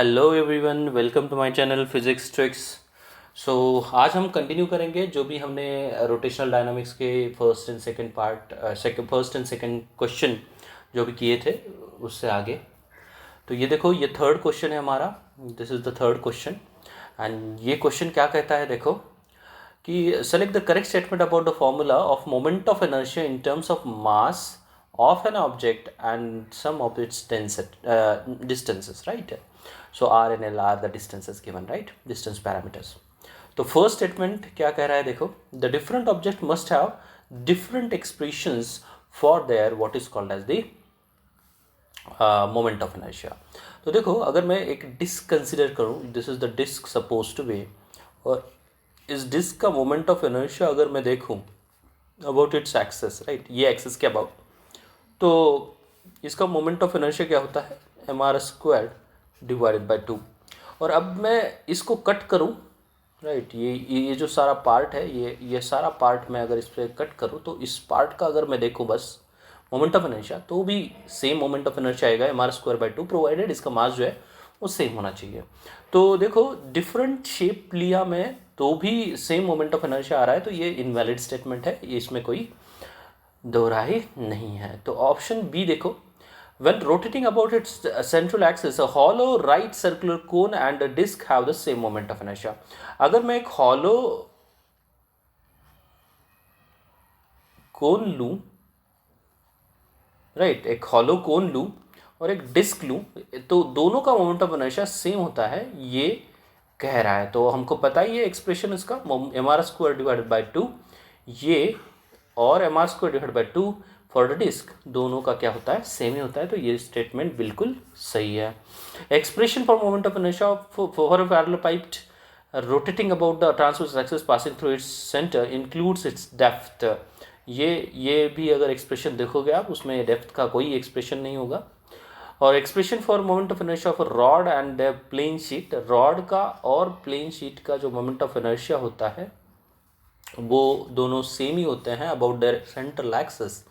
Hello everyone, welcome to my channel physics tricks. So आज हम continue करेंगे जो भी हमने रोटेशनल डायनामिक्स के फर्स्ट एंड सेकंड क्वेश्चन जो भी किए थे उससे आगे। तो ये देखो, ये थर्ड क्वेश्चन है हमारा। This is the third question and ये क्वेश्चन क्या कहता है, देखो कि select the correct statement about the formula of moment of inertia in terms of mass of an object and some of its distances, right? So r and l are the distances given, right? Distance parameters. तो first statement क्या कह रहा है, देखो, the different object must have different expressions for their what is called as the moment of inertia. तो देखो, अगर मैं एक डिस्क कंसिडर करूं, this is the disk suppose to be, और इस डिस्क का मोमेंट ऑफ इनर्शिया अगर मैं देखूं अबाउट इट्स एक्सेस, राइट, ये एक्सेस के अबाउट, तो इसका मोमेंट ऑफ इनर्शिया क्या होता है, mr² डिवाइडेड बाय 2। और अब मैं इसको कट करूं, राइट, ये जो सारा पार्ट है, ये सारा पार्ट मैं अगर इस पर कट करूं तो इस पार्ट का अगर मैं देखूं बस मोमेंट ऑफ इनर्शिया, तो भी सेम मोमेंट ऑफ इनर्शिया आएगा mr²/2, प्रोवाइडेड इसका मास जो है वो सेम होना चाहिए। तो देखो, डिफरेंट शेप लिया मैं तो भी सेम मोमेंट ऑफ इनर्शिया आ रहा है, तो ये इनवैलिड स्टेटमेंट है, ये इसमें कोई दोहराई नहीं है। तो ऑप्शन बी देखो, when rotating about its central axis a hollow right circular cone and a disc have the same moment of inertia। अगर मैं एक hollow कोन लूं, राइट, एक hollow कोन लूं और एक डिस्क लूं, तो दोनों का मोमेंट ऑफ इनर्शिया सेम होता है, ये कह रहा है। तो हमको पता ही है एक्सप्रेशन इसका, mr² डिवाइडेड बाय 2 ये, और mr² divide by 2 for the disk, दोनों का क्या होता है, सेम ही होता है। तो ये स्टेटमेंट बिल्कुल सही है। Expression for moment of inertia for a parallel pipe rotating about the transverse axis passing through its centre includes it's depth. ये भी अगर एक्सप्रेशन देखोगे आप, उसमें डेप्थ का कोई एक्सप्रेशन नहीं होगा। और expression for moment of inertia of rod and plane sheet, rod का और प्लेन शीट का जो मोमेंट ऑफ इनर्शिया होता है वो दोनों सेम ही होते हैं अबाउट देयर सेंट्रल एक्सिस।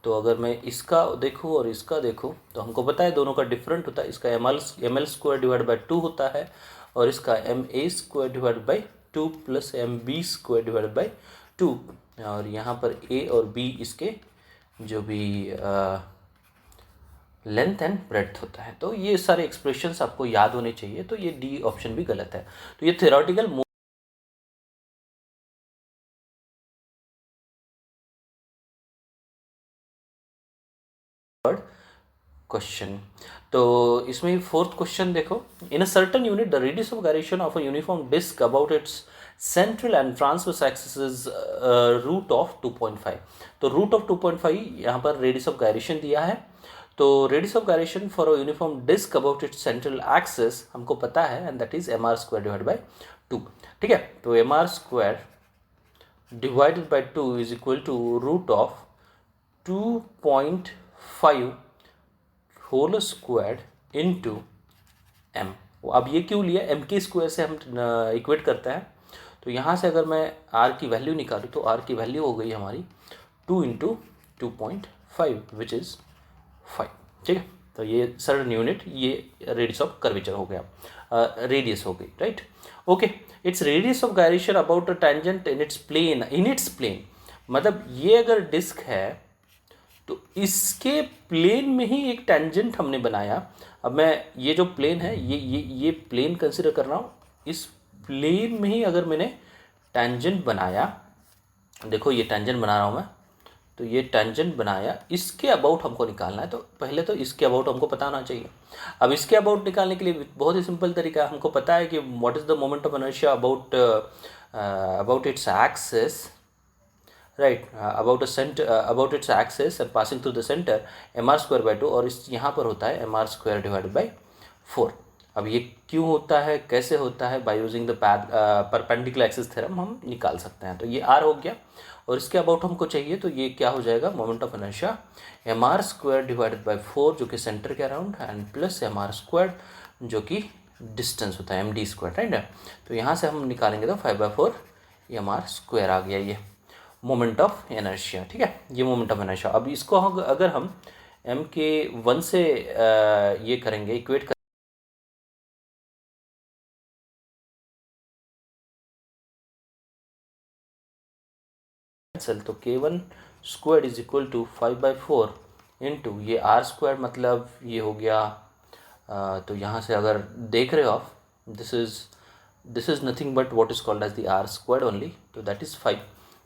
तो अगर मैं इसका देखूँ और इसका देखूँ तो हमको पता है दोनों का डिफरेंट होता है। इसका ml² डिवाइड बाई 2 होता है और इसका ma² divide by 2 plus mb² divide by 2, और यहाँ पर a और b इसके जो भी लेंथ एंड ब्रेड्थ होता है। तो ये सारे एक्सप्रेशंस आपको याद होने चाहिए। तो ये डी ऑप्शन भी गलत है। तो ये थ्योरेटिकल क्वेश्चन। तो इसमें फोर्थ क्वेश्चन देखो, in a certain unit the radius of gyration of a uniform disc about its central and transverse axis is root of 2.5। तो रूट ऑफ 2.5 यहाँ पर रेडियस ऑफ गायरेशन दिया है। तो radius of gyration for a uniform disc about its central axis हमको पता है, and that is mr² divide by 2। ठीक है, तो mr² divided by 2 is equal to root of 2.5 whole square into m. अब ये क्यों लिया, एम के स्क्वायर से हम इक्वेट करते हैं। तो यहाँ से अगर मैं आर की वैल्यू निकालूँ तो आर की वैल्यू हो गई हमारी 2 इंटू 2.5 विच इज़ 5। ठीक है, तो ये सर्टेन यूनिट, ये रेडियस ऑफ कर्वेचर हो गया, रेडियस हो गई, right. Okay, it's radius of gyration about a tangent in its plane, मतलब ये अगर डिस्क है तो इसके प्लेन में ही एक टेंजेंट हमने बनाया। अब मैं ये जो प्लेन है, ये प्लेन कंसिडर कर रहा हूँ, इस प्लेन में ही अगर मैंने टेंजेंट बनाया, देखो ये टेंजेंट बना रहा हूँ मैं, तो ये टेंजेंट बनाया, इसके अबाउट हमको निकालना है। तो पहले तो इसके अबाउट हमको पता होना चाहिए। अब इसके अबाउट निकालने के लिए बहुत ही सिंपल तरीका है, हमको पता है कि what is the moment of inertia about its axis, right, about its axis and passing through the centre mr² by 2, और इस यहाँ पर होता है mr² डिवाइडेड बाई 4। अब ये क्यों होता है, कैसे होता है, by using the perpendicular axis theorem हम निकाल सकते हैं। तो ये r हो गया, और इसके अबाउट हमको चाहिए, तो ये क्या हो जाएगा, moment of inertia mr² divided by 4 जो कि सेंटर के अराउंड, एंड प्लस mr² जो कि डिस्टेंस होता है md², राइट। तो यहाँ से हम निकालेंगे तो 5/4 mr² आ गया ये मोमेंट ऑफ इनर्शिया। ठीक है, ये मोमेंट ऑफ इनर्शिया। अब इसको अगर हम m के 1 से ये करेंगे, इक्वेट कैंसिल, तो k1 square is equal to 5/4 इंटू ये r स्क्वायर, मतलब ये हो गया तो यहाँ से अगर देख रहे हो आप, this is nothing but what is called as the r square only, तो दैट इज़ 5।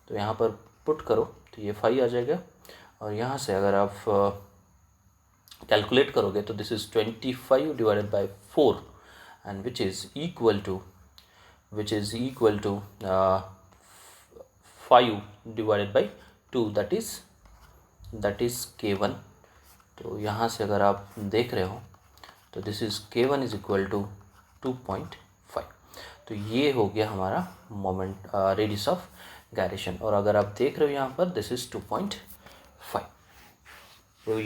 तो यहाँ पर पुट करो तो ये 5 आ जाएगा, और यहाँ से अगर आप कैलकुलेट करोगे तो this is 25 divided by 4 and which is equal to 5 divided by 2, that is k1। तो यहाँ से अगर आप देख रहे हो तो this is k1 is equal to 2.5। तो ये हो गया हमारा मोमेंट रेडियस ऑफ गायरेशन, और अगर आप देख रहे हो यहाँ पर दिस इज़ 2.5। तो ये